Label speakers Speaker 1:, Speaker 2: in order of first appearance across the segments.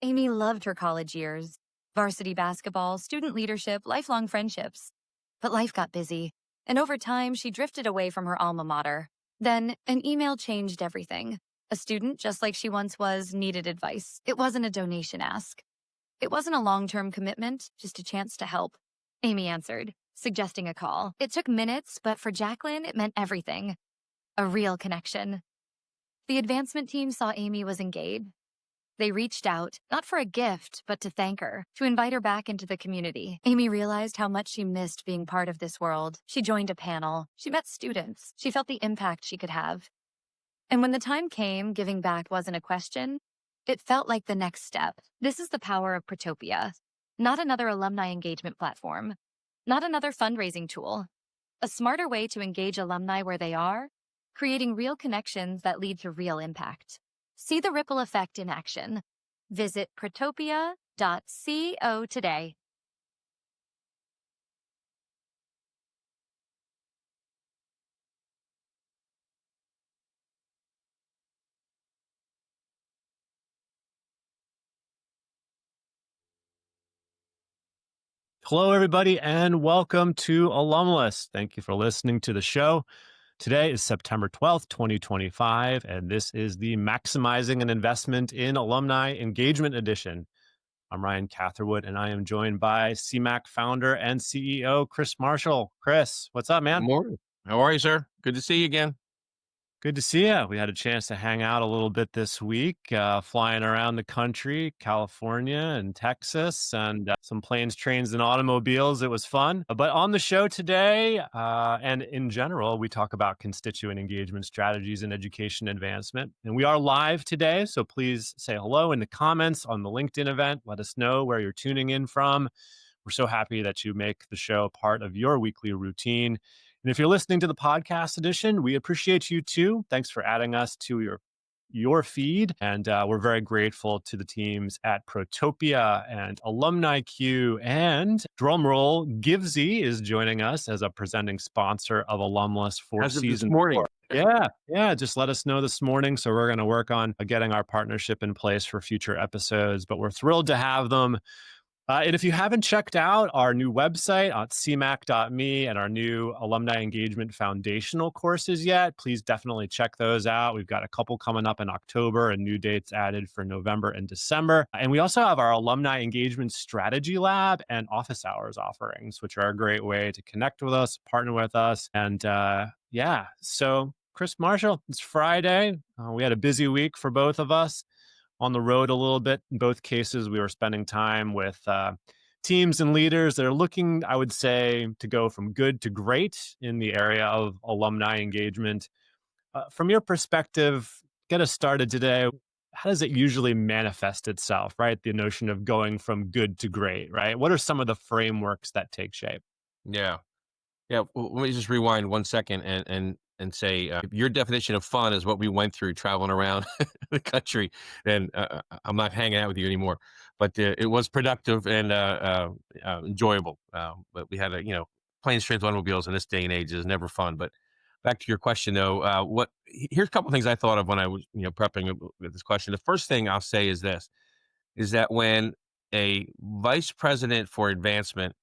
Speaker 1: Amy loved her college years: varsity basketball, student leadership, lifelong friendships. But life got busy, and over time, she drifted away from her alma mater. Then, an email changed everything. A student, just like she once was, needed advice. It wasn't a donation ask. It wasn't a long-term commitment, just a chance to help. Amy answered, suggesting a call. It took minutes, but for Jacqueline, it meant everything. A real connection. The advancement team saw Amy was engaged. They reached out, not for a gift, but to thank her, to invite her back into the community. Amy realized how much she missed being part of this world. She joined a panel. She met students. She felt the impact she could have. And when the time came, giving back wasn't a question. It felt like the next step. This is the power of Protopia. Not another alumni engagement platform. Not another fundraising tool. A smarter way to engage alumni where they are, creating real connections that lead to real impact. See the ripple effect in action. Visit protopia.co today.
Speaker 2: Hello, everybody, and welcome to Alumless. Thank you for listening to the show. Today is September 12th, 2025, and this is the Maximizing an Investment in Alumni Engagement Edition. I'm Ryan Catherwood, and I am joined by CMAC founder and CEO, Chris Marshall. Chris, what's up, man?
Speaker 3: Good morning. How are you, sir? Good to see you again.
Speaker 2: Good to see you. We had a chance to hang out a little bit this week, flying around the country, California and Texas, and some planes, trains, and automobiles. It was fun. But on the show today, and in general, we talk about constituent engagement strategies and education advancement. And we are live today, so please say hello in the comments on the LinkedIn event. Let us know where you're tuning in from. We're so happy that you make the show part of your weekly routine. And if you're listening to the podcast edition, we appreciate you too. Thanks for adding us to your feed. And we're very grateful to the teams at Protopia and Alumni Q. And drumroll, Givesy is joining us as a presenting sponsor of Alumless for
Speaker 3: As of
Speaker 2: season
Speaker 3: this morning.
Speaker 2: 4. Yeah. Just let us know this morning. So we're going to work on getting our partnership in place for future episodes. But we're thrilled to have them. And if you haven't checked out our new website at cmac.me and our new Alumni Engagement Foundational courses yet, please definitely check those out. We've got a couple coming up in October and new dates added for November and December. And we also have our Alumni Engagement Strategy Lab and Office Hours offerings, which are a great way to connect with us, partner with us. And so Chris Marshall, it's Friday. We had a busy week for both of us. On the road a little bit. In both cases, we were spending time with teams and leaders that are looking, I would say, to go from good to great in the area of alumni engagement. From your perspective, get us started today. How does it usually manifest itself, right? The notion of going from good to great, right? What are some of the frameworks that take shape?
Speaker 3: Yeah. Well, let me just rewind 1 second and say your definition of fun is what we went through traveling around the country. And I'm not hanging out with you anymore, but it was productive and enjoyable. But we had planes, trains, automobiles in this day and age is never fun. But back to your question though, here's a couple of things I thought of when I was prepping with this question. The first thing I'll say is this: is that when a vice president for advancement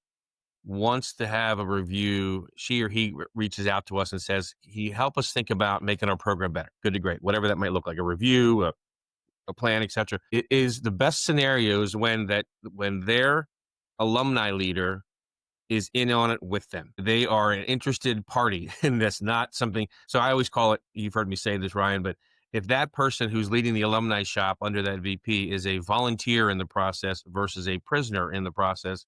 Speaker 3: wants to have a review, she or he reaches out to us and says, he help us think about making our program better, good to great, whatever that might look like, a review, a plan, etc. It is the best scenarios when their alumni leader is in on it with them. They are an interested party in this, not something. So I always call it, you've heard me say this, Ryan, but if that person who's leading the alumni shop under that VP is a volunteer in the process versus a prisoner in the process,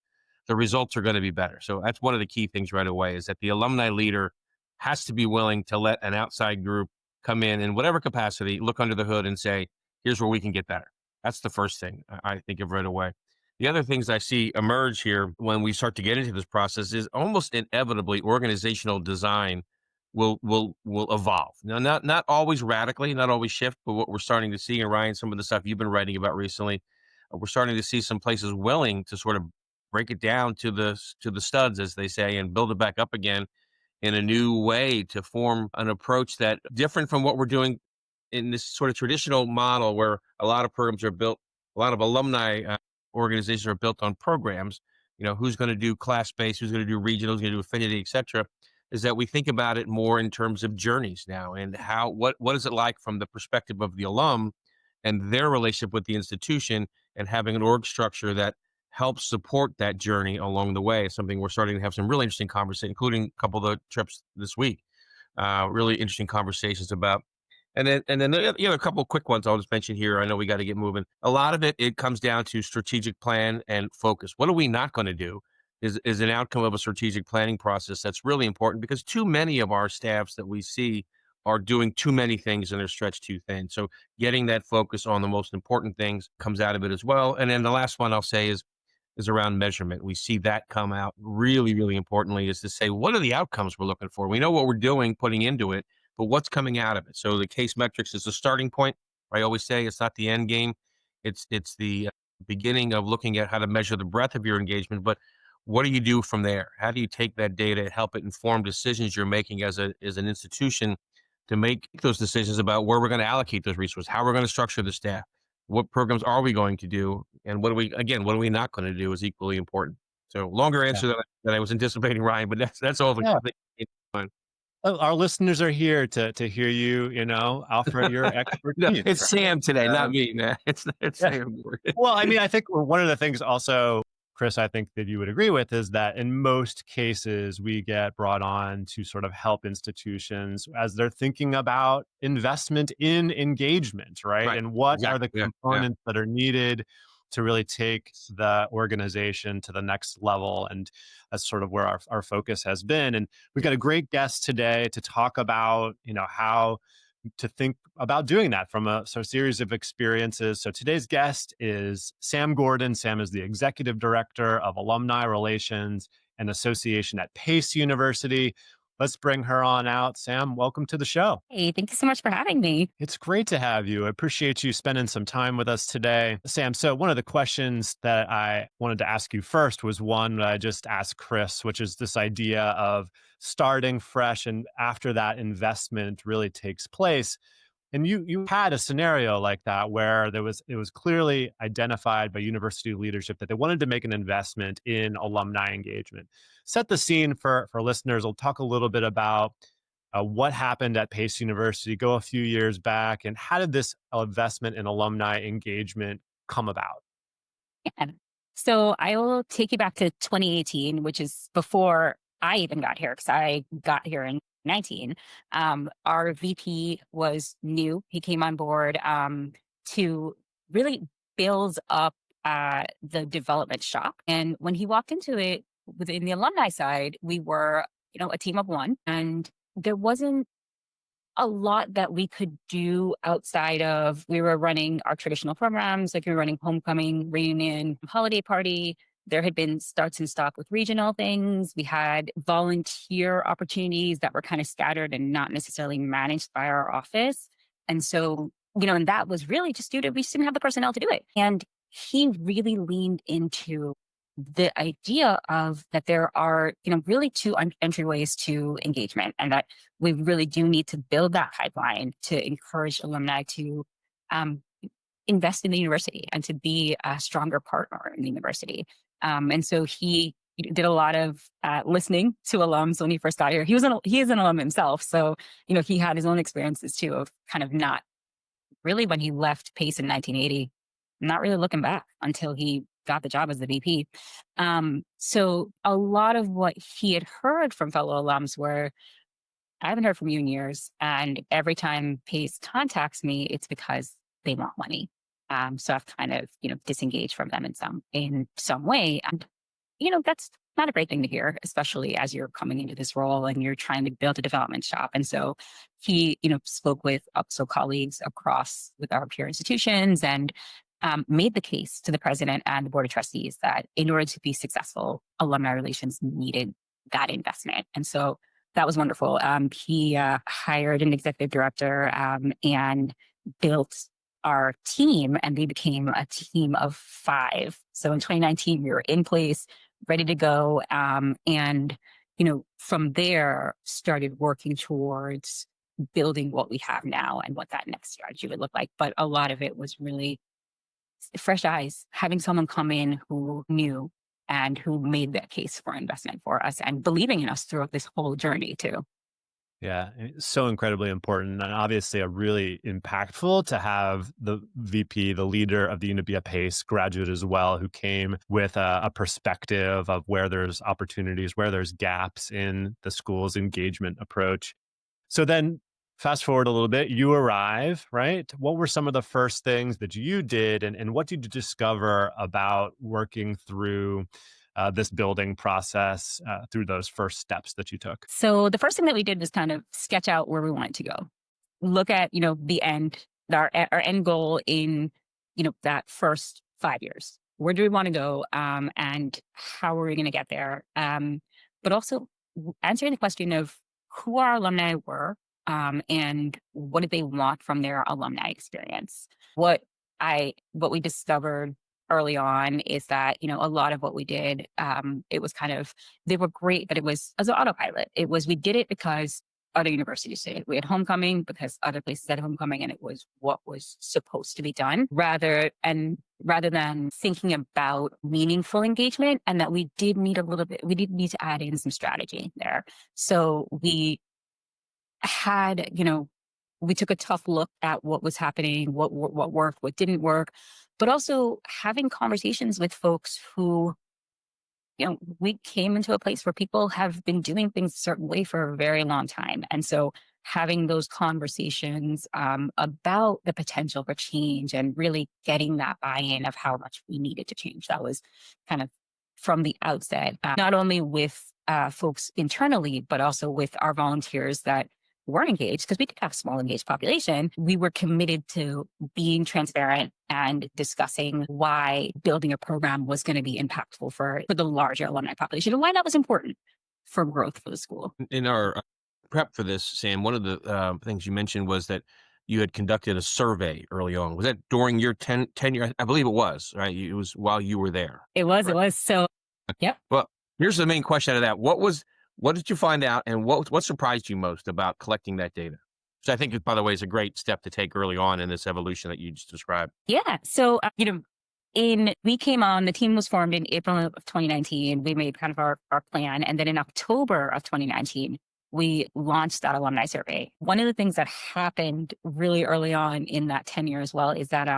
Speaker 3: the results are going to be better. So that's one of the key things right away, is that the alumni leader has to be willing to let an outside group come in whatever capacity, look under the hood and say, here's where we can get better. That's the first thing I think of right away. The other things I see emerge here when we start to get into this process is almost inevitably organizational design will evolve. Now, not always radically, not always shift, but what we're starting to see, and Ryan, some of the stuff you've been writing about recently, we're starting to see some places willing to sort of break it down to the studs, as they say, and build it back up again in a new way to form an approach that different from what we're doing in this sort of traditional model where a lot of programs are built a lot of alumni organizations are built on programs. Who's going to do class based, who's going to do regional, who's going to do affinity, etc. Is that we think about it more in terms of journeys now, and what is it like from the perspective of the alum and their relationship with the institution, and having an org structure that helps support that journey along the way. Something we're starting to have some really interesting conversations, including a couple of the trips this week. Really interesting conversations about. And then the other couple of quick ones I'll just mention here. I know we got to get moving. A lot of it comes down to strategic plan and focus. What are we not going to do is an outcome of a strategic planning process that's really important, because too many of our staffs that we see are doing too many things and they're stretched too thin. So getting that focus on the most important things comes out of it as well. And then the last one I'll say is around measurement. We see that come out really, really importantly, is to say, what are the outcomes we're looking for? We know what we're doing, putting into it, but what's coming out of it? So the case metrics is the starting point. I always say it's not the end game. It's the beginning of looking at how to measure the breadth of your engagement, but what do you do from there? How do you take that data and help it inform decisions you're making as an institution to make those decisions about where we're going to allocate those resources, how we're going to structure the staff, what programs are we going to do, and what are we not going to do is equally important. So longer
Speaker 2: Yeah.
Speaker 3: answer than I was anticipating, Ryan, but that's all the
Speaker 2: Yeah.
Speaker 3: fun.
Speaker 2: Well, our listeners are here to hear you, offer your
Speaker 3: No,
Speaker 2: expertise.
Speaker 3: it's Sam today, not
Speaker 2: Um,
Speaker 3: me, man. It's
Speaker 2: yeah.
Speaker 3: Sam.
Speaker 2: Well, I mean, I think one of the things also, Chris, I think that you would agree with is that in most cases, we get brought on to sort of help institutions as they're thinking about investment in engagement, right?
Speaker 3: Right.
Speaker 2: And what are the
Speaker 3: Exactly. Yeah. Yeah.
Speaker 2: components that are needed to really take the organization to the next level. And that's sort of where our focus has been. And we've got a great guest today to talk about, how to think about doing that from a sort of series of experiences. So today's guest is Sam Gordon. Sam is the executive director of alumni relations and association at Pace University. Let's bring her on out. Sam, welcome to the show.
Speaker 4: Hey, thank you so much for having me.
Speaker 2: It's great to have you. I appreciate you spending some time with us today. Sam, so one of the questions that I wanted to ask you first was one that I just asked Chris, which is this idea of starting fresh and after that investment really takes place. And you had a scenario like that where it was clearly identified by university leadership that they wanted to make an investment in alumni engagement. Set the scene for listeners. We'll talk a little bit about what happened at Pace University, go a few years back, and how did this investment in alumni engagement come about?
Speaker 4: Yeah. So I will take you back to 2018, which is before I even got here, because I got here in 19. Our VP was new. He came on board to really build up the development shop. And when he walked into it within the alumni side, we were, a team of one. And there wasn't a lot that we could do outside of, we were running our traditional programs, like we were running homecoming, reunion, holiday party. There had been starts and stop with regional things. We had volunteer opportunities that were kind of scattered and not necessarily managed by our office. And so, and that was really just due to, we just didn't have the personnel to do it. And he really leaned into the idea of that there are, really two entryways to engagement, and that we really do need to build that pipeline to encourage alumni to invest in the university and to be a stronger partner in the university. And so he did a lot of listening to alums when he first got here. He is an alum himself, so he had his own experiences too of kind of not really, when he left Pace in 1980, not really looking back until he got the job as the VP. So a lot of what he had heard from fellow alums were, I haven't heard from you in years. And every time Pace contacts me, it's because they want money. So I've kind of, disengaged from them in some way. And, that's not a great thing to hear, especially as you're coming into this role and you're trying to build a development shop. And so he, spoke with UPSO colleagues across with our peer institutions and made the case to the president and the board of trustees that in order to be successful, alumni relations needed that investment. And so that was wonderful. He hired an executive director and built our team, and we became a team of 5. So in 2019, we were in place, ready to go. And, from there started working towards building what we have now and what that next strategy would look like. But a lot of it was really fresh eyes, having someone come in who knew and who made that case for investment for us and believing in us throughout this whole journey too.
Speaker 2: Yeah, it's so incredibly important and obviously a really impactful to have the VP, the leader of the Unibia PACE graduate as well, who came with a perspective of where there's opportunities, where there's gaps in the school's engagement approach. So then fast forward a little bit, you arrive, right? What were some of the first things that you did and what did you discover about working through this building process through those first steps that you took?
Speaker 4: So the first thing that we did was kind of sketch out where we wanted to go. Look at, the end, our end goal in, that first 5 years. Where do we want to go? And how are we going to get there? But also answering the question of who our alumni were, and what did they want from their alumni experience? What we discovered early on is that, a lot of what we did, it was kind of, they were great, but it was as an autopilot. It was, we did it because other universities did it. We had homecoming because other places had homecoming, and it was what was supposed to be done rather than thinking about meaningful engagement, and that we did need to add in some strategy there. So we had, we took a tough look at what was happening, what worked, what didn't work, but also having conversations with folks who, we came into a place where people have been doing things a certain way for a very long time. And so having those conversations about the potential for change and really getting that buy-in of how much we needed to change, that was kind of from the outset, not only with folks internally, but also with our volunteers that weren't engaged, because we did have a small engaged population. We were committed to being transparent and discussing why building a program was going to be impactful for the larger alumni population and why that was important for growth for the school.
Speaker 3: In our prep for this, Sam, one of the things you mentioned was that you had conducted a survey early on. Was that during your tenure? I believe it was, right? It was while you were there.
Speaker 4: It was. Right? It was. So, yep.
Speaker 3: Well, here's the main question out of that. What did you find out, and what surprised you most about collecting that data? Which I think, by the way, is a great step to take early on in this evolution that you just described.
Speaker 4: Yeah. So, we came on, the team was formed in April of 2019. We made kind of our plan. And then in October of 2019, we launched that alumni survey. One of the things that happened really early on in that tenure as well is that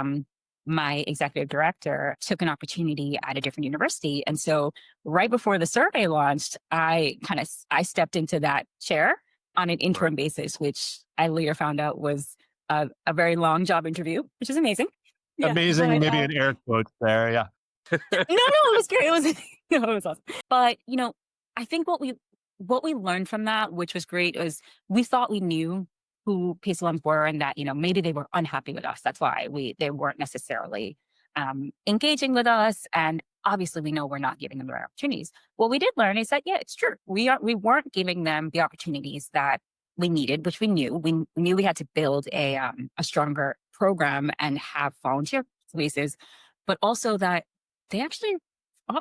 Speaker 4: my executive director took an opportunity at a different university. And so right before the survey launched, I stepped into that chair on an interim basis, which I later found out was a very long job interview, which is amazing.
Speaker 2: Yeah, amazing, but, maybe an air quotes there, yeah.
Speaker 4: No, it was great. It was awesome. But, I think what we learned from that, which was great, was we thought we knew who PACE alums were, and that, maybe they were unhappy with us. That's why they weren't necessarily engaging with us. And obviously we know we're not giving them the right opportunities. What we did learn is that, yeah, it's true. We weren't giving them the opportunities that we needed, which we knew. We knew we had to build a stronger program and have volunteer spaces, but also that they actually,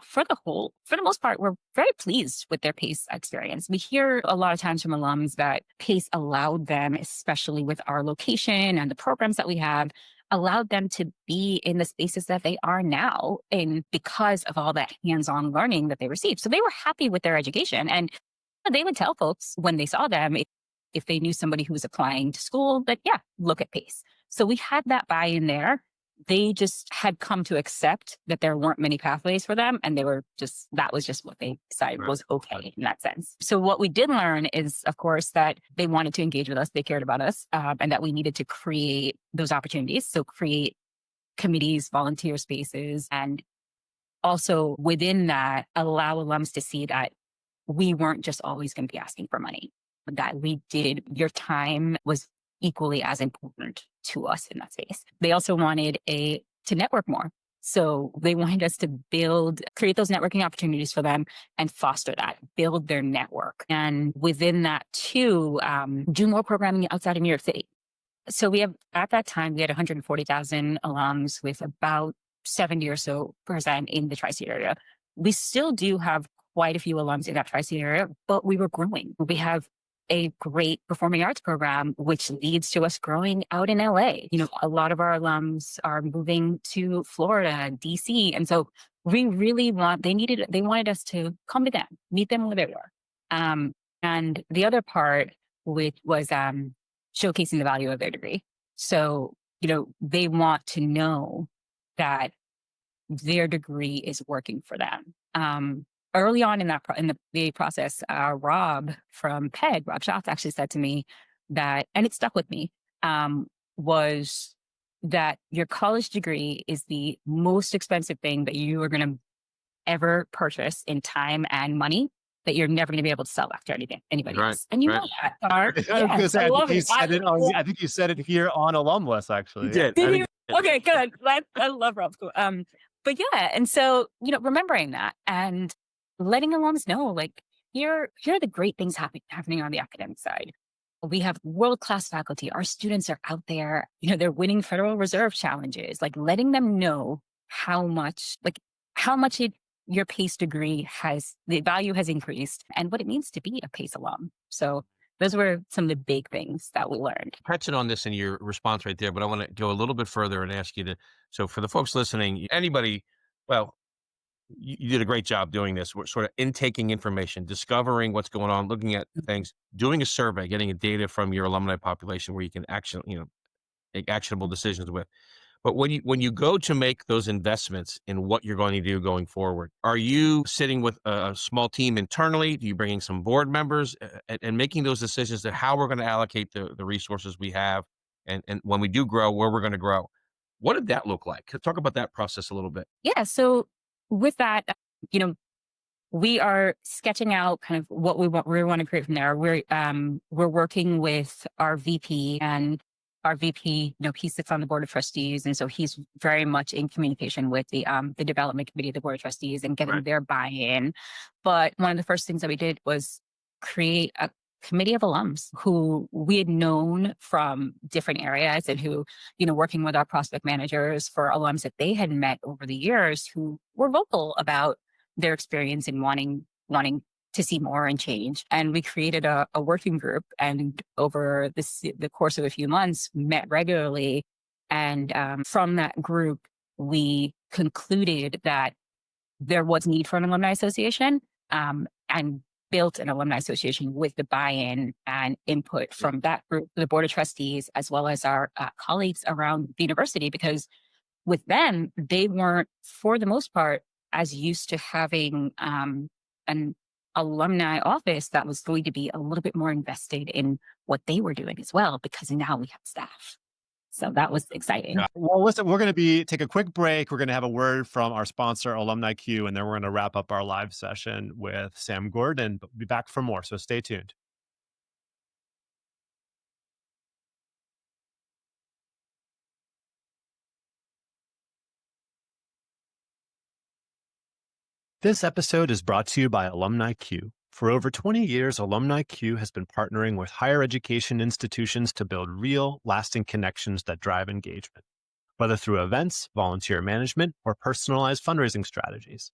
Speaker 4: for the most part, we're very pleased with their PACE experience. We hear a lot of times from alums that PACE allowed them, especially with our location and the programs that we have, allowed them to be in the spaces that they are now in because of all that hands-on learning that they received. So they were happy with their education. And they would tell folks when they saw them, if they knew somebody who was applying to school, that, yeah, look at PACE. So we had that buy-in there. They just had come to accept that there weren't many pathways for them. And that was just what they decided was okay in that sense. So what we did learn is, of course, that they wanted to engage with us. They cared about us, and that we needed to create those opportunities. So create committees, volunteer spaces, and also within that, allow alums to see that we weren't just always going to be asking for money, that your time was equally as important to us in that space. They also wanted to network more. So they wanted us to create those networking opportunities for them and foster that, build their network. And within that too, do more programming outside of New York City. So at that time, we had 140,000 alums with about 70% or so in the tri-state area. We still do have quite a few alums in that tri-state area, but we were growing. We have a great performing arts program, which leads to us growing out in LA. A lot of our alums are moving to Florida, DC. And so we really they wanted us to come to them, meet them where they were. And the other part, which was showcasing the value of their degree. So, they want to know that their degree is working for them. Early on in the process, Rob from PEG, Rob Schatz, actually said to me that, and it stuck with me, was that your college degree is the most expensive thing that you are going to ever purchase in time and money, that you're never going to be able to sell after anybody
Speaker 3: Right,
Speaker 4: else. And you
Speaker 3: right.
Speaker 4: know that. Are,
Speaker 2: I was gonna
Speaker 4: yes,
Speaker 2: say,
Speaker 4: I love it.
Speaker 2: I think you said it here on Alumless,
Speaker 3: You
Speaker 2: actually.
Speaker 3: did.
Speaker 4: Did
Speaker 3: I
Speaker 4: you?
Speaker 3: think
Speaker 4: Okay, good. I love Rob School. But yeah, and so remembering that and letting alums know, like, here are the great things happening on the academic side. We have world-class faculty. Our students are out there. They're winning Federal Reserve challenges. Like, letting them know how much your PACE degree the value has increased and what it means to be a PACE alum. So those were some of the big things that we learned.
Speaker 3: touching on this in your response right there, but I want to go a little bit further and ask you to. So for the folks listening, anybody, well, you did a great job doing this. We're sort of intaking information, discovering what's going on, looking at things, doing a survey, getting a data from your alumni population where you can make actionable decisions with. But when you go to make those investments in what you're going to do going forward, are you sitting with a small team internally? Do you bring in some board members and making those decisions to how we're going to allocate the resources we have, and when we do grow, where we're going to grow? What did that look like? Talk about that process a little bit.
Speaker 4: Yeah. So with that, you know, we are sketching out kind of what we want to create from there. We're working with our VP, and our VP, he sits on the board of trustees, and so he's very much in communication with the development committee of the board of trustees and getting
Speaker 3: Right.
Speaker 4: their buy-in. But one of the first things that we did was create a committee of alums who we had known from different areas, and who, working with our prospect managers for alums that they had met over the years, who were vocal about their experience in wanting to see more and change. And we created a working group, and over the course of a few months met regularly. And from that group, we concluded that there was need for an alumni association, and built an alumni association with the buy-in and input from that group, the board of trustees, as well as our colleagues around the university, because with them, they weren't, for the most part, as used to having an alumni office that was going to be a little bit more invested in what they were doing as well, because now we have staff. So that was exciting.
Speaker 2: Yeah. Well, listen, we're going to take a quick break. We're going to have a word from our sponsor, Alumni Q, and then we're going to wrap up our live session with Sam Gordon. But we'll be back for more, so stay tuned. This episode is brought to you by Alumni Q. For over 20 years, Alumni Q has been partnering with higher education institutions to build real, lasting connections that drive engagement, whether through events, volunteer management, or personalized fundraising strategies.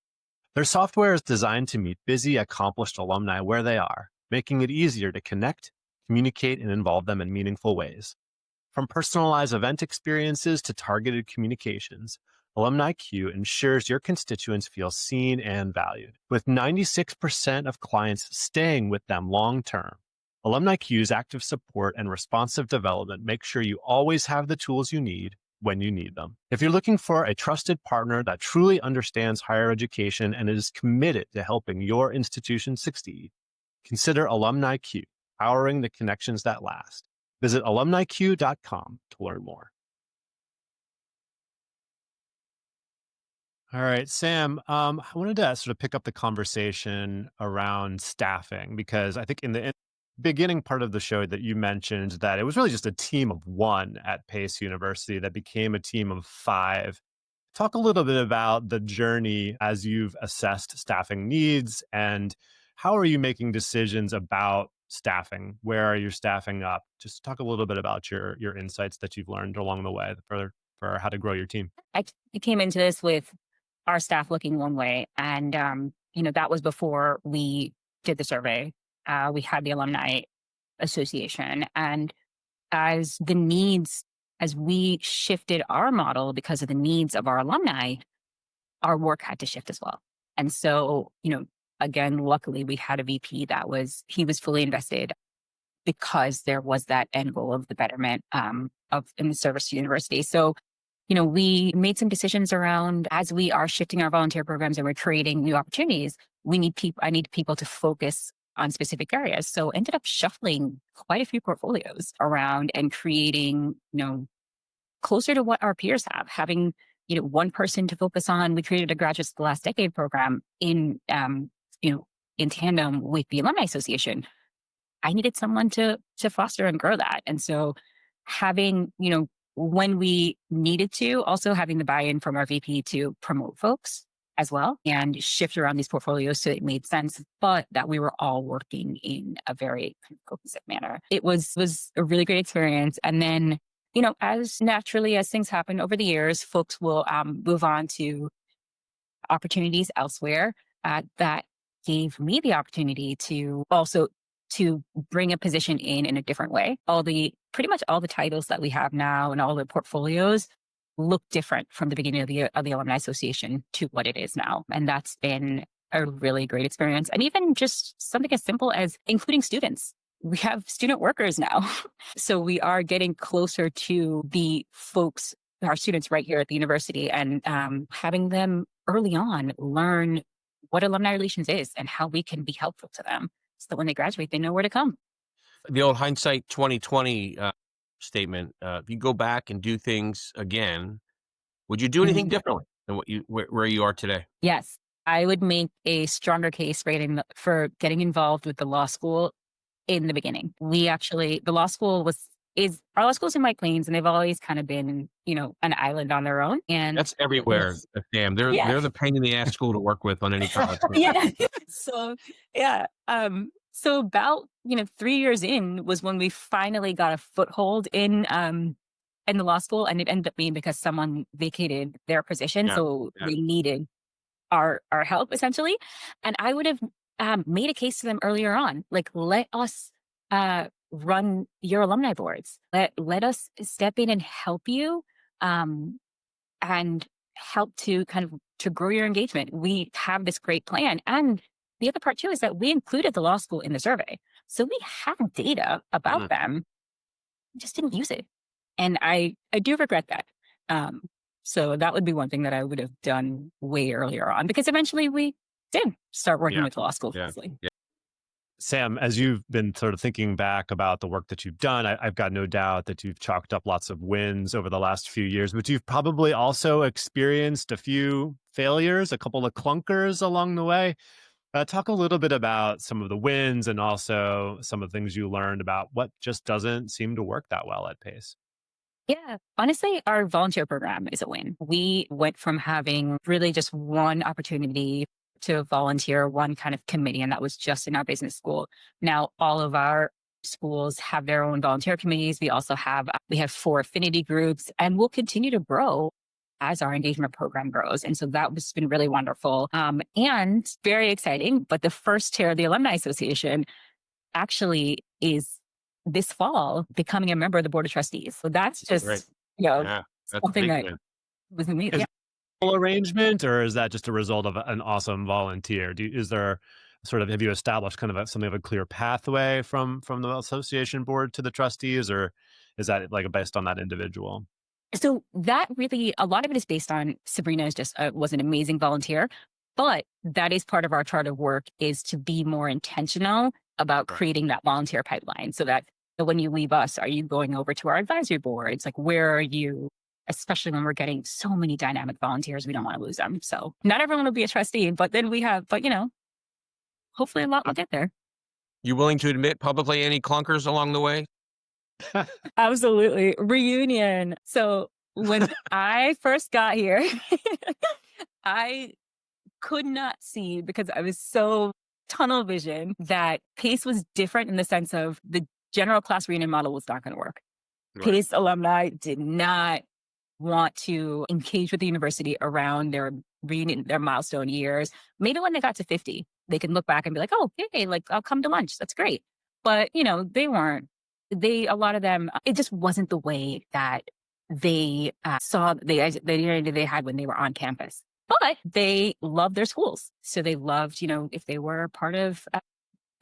Speaker 2: Their software is designed to meet busy, accomplished alumni where they are, making it easier to connect, communicate, and involve them in meaningful ways. From personalized event experiences to targeted communications, Alumni Q ensures your constituents feel seen and valued, with 96% of clients staying with them long term. Alumni Q's active support and responsive development make sure you always have the tools you need when you need them. If you're looking for a trusted partner that truly understands higher education and is committed to helping your institution succeed, consider Alumni Q, powering the connections that last. Visit alumniq.com to learn more. All right, Sam, I wanted to sort of pick up the conversation around staffing, because I think in the beginning part of the show that you mentioned that it was really just a team of one at Pace University that became a team of 5. Talk a little bit about the journey as you've assessed staffing needs, and how are you making decisions about staffing? Where are you staffing up? Just talk a little bit about your insights that you've learned along the way for how to grow your team.
Speaker 4: I came into this with our staff looking one way, and that was before we did the survey. We had the alumni association. And as the needs, as we shifted our model because of the needs of our alumni, our work had to shift as well. And so, again, luckily we had a VP he was fully invested because there was that end goal of the betterment of in the service to university. So, we made some decisions around as we are shifting our volunteer programs and we're creating new opportunities. I need people to focus on specific areas. So ended up shuffling quite a few portfolios around and creating, closer to what our peers have, having, one person to focus on. We created a Graduates of the Last Decade program in tandem with the Alumni Association. I needed someone to foster and grow that. And so having, when we needed to, also having the buy-in from our VP to promote folks as well and shift around these portfolios so it made sense, but that we were all working in a very cohesive manner. It was a really great experience. And then, as naturally as things happen over the years, folks will move on to opportunities elsewhere. That gave me the opportunity to also to bring a position in a different way. Pretty much all the titles that we have now and all the portfolios look different from the beginning of the Alumni Association to what it is now. And that's been a really great experience. And even just something as simple as including students. We have student workers now. So we are getting closer to the folks, our students right here at the university, and having them early on learn what alumni relations is and how we can be helpful to them so that when they graduate, they know where to come.
Speaker 3: The old hindsight 2020 statement, if you go back and do things again, would you do anything differently than where you are today?
Speaker 4: Yes, I would make a stronger case for getting involved with the law school in the beginning. The law school our law school's in White Plains, and they've always kind of been, an island on their own. And
Speaker 3: that's everywhere, Sam. They're the pain in the ass school to work with on any college.
Speaker 4: Yeah. So yeah. So about 3 years in was when we finally got a foothold in the law school, and it ended up being because someone vacated their position, so they needed our help essentially. And I would have made a case to them earlier on, like, let us run your alumni boards. Let us step in and help you, and help to to grow your engagement. We have this great plan. And the other part too is that we included the law school in the survey. So we have data about them, just didn't use it. And I do regret that. So that would be one thing that I would have done way earlier on, because eventually we did start working with law school closely.
Speaker 3: Yeah.
Speaker 2: Sam, as you've been sort of thinking back about the work that you've done, I've got no doubt that you've chalked up lots of wins over the last few years, but you've probably also experienced a few failures, a couple of clunkers along the way. Talk a little bit about some of the wins and also some of the things you learned about what just doesn't seem to work that well at Pace.
Speaker 4: Yeah, honestly, our volunteer program is a win. We went from having really just one opportunity to volunteer, one kind of committee, and that was just in our business school. Now, all of our schools have their own volunteer committees. We have 4 affinity groups, and we'll continue to grow as our engagement program grows. And so that has been really wonderful and very exciting. But the first chair of the Alumni Association actually is this fall becoming a member of the Board of Trustees. So that's just,
Speaker 3: that's
Speaker 4: something that was amazing.
Speaker 2: Is it a arrangement, or is that just a result of an awesome volunteer? Is there have you established kind of something of a clear pathway from the association board to the trustees, or is that like based on that individual?
Speaker 4: So that really, a lot of it is based on Sabrina was an amazing volunteer, but that is part of our chart of work, is to be more intentional about creating that volunteer pipeline, so that when you leave us, are you going over to our advisory boards? Like, where are you? Especially when we're getting so many dynamic volunteers, we don't want to lose them. So not everyone will be a trustee, but then hopefully a lot will get there.
Speaker 3: You willing to admit publicly any clunkers along the way?
Speaker 4: Absolutely. Reunion. So when I first got here, I could not see, because I was so tunnel vision, that Pace was different in the sense of the general class reunion model was not going to work. Pace alumni did not want to engage with the university around their reunion, their milestone years. Maybe when they got to 50, they can look back and be like, oh, hey, like, I'll come to lunch. That's great. but they weren't. A lot of them, it just wasn't the way that they saw the identity they had when they were on campus. But they loved their schools, so they loved, if they were part of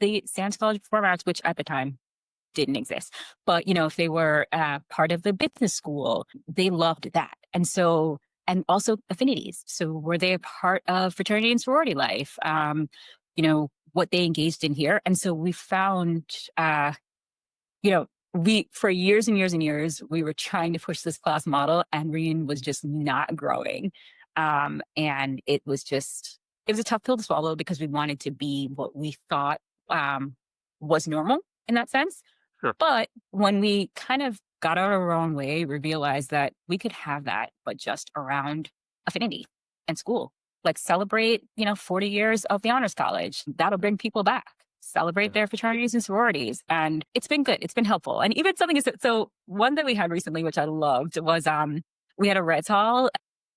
Speaker 4: the Sands College of Performing Arts, which at the time didn't exist. But, if they were part of the business school, they loved that. And so, and also affinities. So were they a part of fraternity and sorority life? What they engaged in here. And so we found, for years and years and years, we were trying to push this class model and Reunion was just not growing. And it was a tough pill to swallow because we wanted to be what we thought was normal in that sense.
Speaker 3: Sure.
Speaker 4: But when we kind of got out of our own way, we realized that we could have that, but just around affinity and school. Like celebrate, 40 years of the Honors College. That'll bring people back. Celebrate their fraternities and sororities. And it's been good. It's been helpful. And even something so one that we had recently, which I loved, was we had a Reds Hall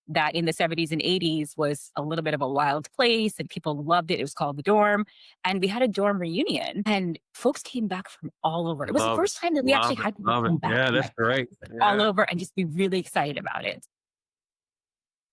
Speaker 4: that in the 70s and 80s was a little bit of a wild place and people loved it. It was called the Dorm. And we had a dorm reunion and folks came back from all over. It was the first time that we actually had people come back
Speaker 3: Yeah, that's great.
Speaker 4: all over and just be really excited about it.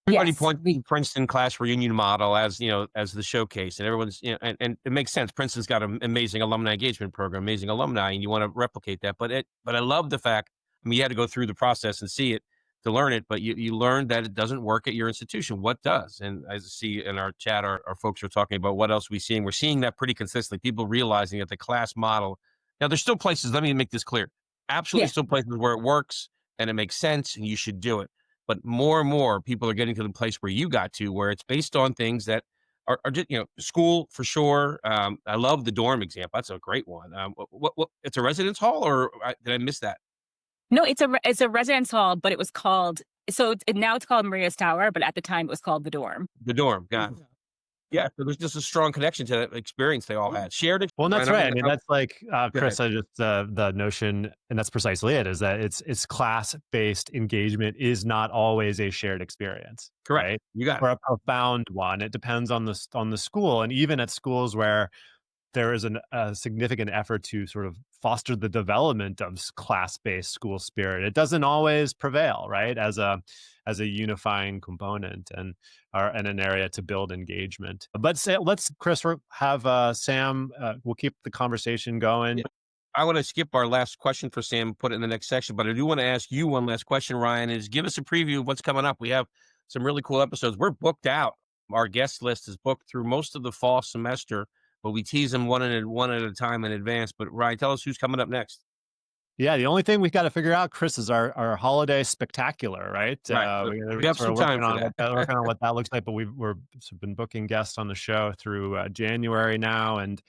Speaker 3: Everybody
Speaker 4: Yes,
Speaker 3: points to Princeton class reunion model as as the showcase, and everyone's and it makes sense. Princeton's got an amazing alumni engagement program, amazing alumni, and you want to replicate that. But I love the fact. I mean, you had to go through the process and see it to learn it, but you learned that it doesn't work at your institution. What does? And I see in our chat, our folks are talking about what else we're seeing. We're seeing that pretty consistently. People realizing that the class model. Now, there's still places. Let me make this clear. Absolutely,
Speaker 4: yeah,
Speaker 3: still places where it works and it makes sense, and you should do it. But more and more people are getting to the place where you got to, where it's based on things that are just, school for sure. I love the dorm example. That's a great one. What it's a residence hall, or did I miss that?
Speaker 4: no, it's a residence hall, but it was called now it's called Maria's Tower, but at the time it was called the Dorm.
Speaker 3: The dorm. Got it. Yeah. So there's just a strong connection to that experience they all had. Shared it.
Speaker 2: Well, and that's right. I mean, that's like
Speaker 3: Go
Speaker 2: Chris.
Speaker 3: ahead.
Speaker 2: I just the notion, and that's precisely it. Is that it's class based engagement is not always a shared experience,
Speaker 3: Correct.
Speaker 2: right?
Speaker 3: You got
Speaker 2: Or
Speaker 3: it.
Speaker 2: a profound one. It depends on the school, and even at schools where there is a significant effort to sort of foster the development of class-based school spirit. It doesn't always prevail, right, as a unifying component and an area to build engagement. But let's, Chris, have Sam. We'll keep the conversation going.
Speaker 3: Yeah. I want to skip our last question for Sam, put it in the next section, but I do want to ask you one last question, Ryan, is give us a preview of what's coming up. We have some really cool episodes. We're booked out. Our guest list is booked through most of the fall semester, but we tease them one at a time in advance. But Ryan, tell us who's coming up next.
Speaker 2: Yeah, the only thing we've got to figure out, Chris, is our holiday spectacular, right?
Speaker 3: Right. We have
Speaker 2: sort
Speaker 3: some
Speaker 2: of
Speaker 3: time
Speaker 2: working
Speaker 3: for
Speaker 2: on
Speaker 3: that.
Speaker 2: working on what that looks like. But we're been booking guests on the show through January now, and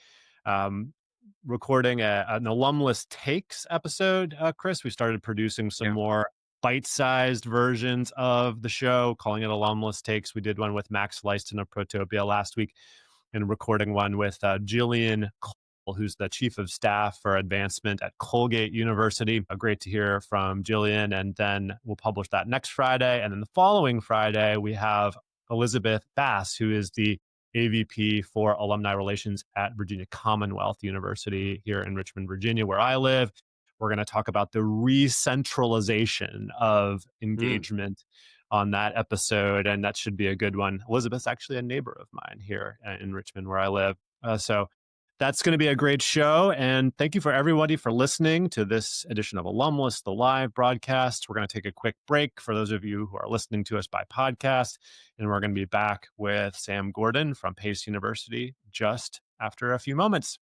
Speaker 2: um, recording an Alumless Takes episode. Chris, we started producing some
Speaker 3: Yeah.
Speaker 2: more bite-sized versions of the show, calling it Alumless Takes. We did one with Max Leiston of Protopia last week, and recording one with Jillian Cole, who's the chief of staff for advancement at Colgate University. Great to hear from Jillian. And then we'll publish that next Friday. And then the following Friday, we have Elizabeth Bass, who is the AVP for Alumni Relations at Virginia Commonwealth University here in Richmond, Virginia, where I live. We're going to talk about the re-centralization of engagement on that episode, and that should be a good one. Elizabeth's actually a neighbor of mine here in Richmond, where I live. So that's going to be a great show. And thank you for everybody for listening to this edition of Alumless, the live broadcast. We're going to take a quick break for those of you who are listening to us by podcast. And we're going to be back with Sam Gordon from Pace University just after a few moments.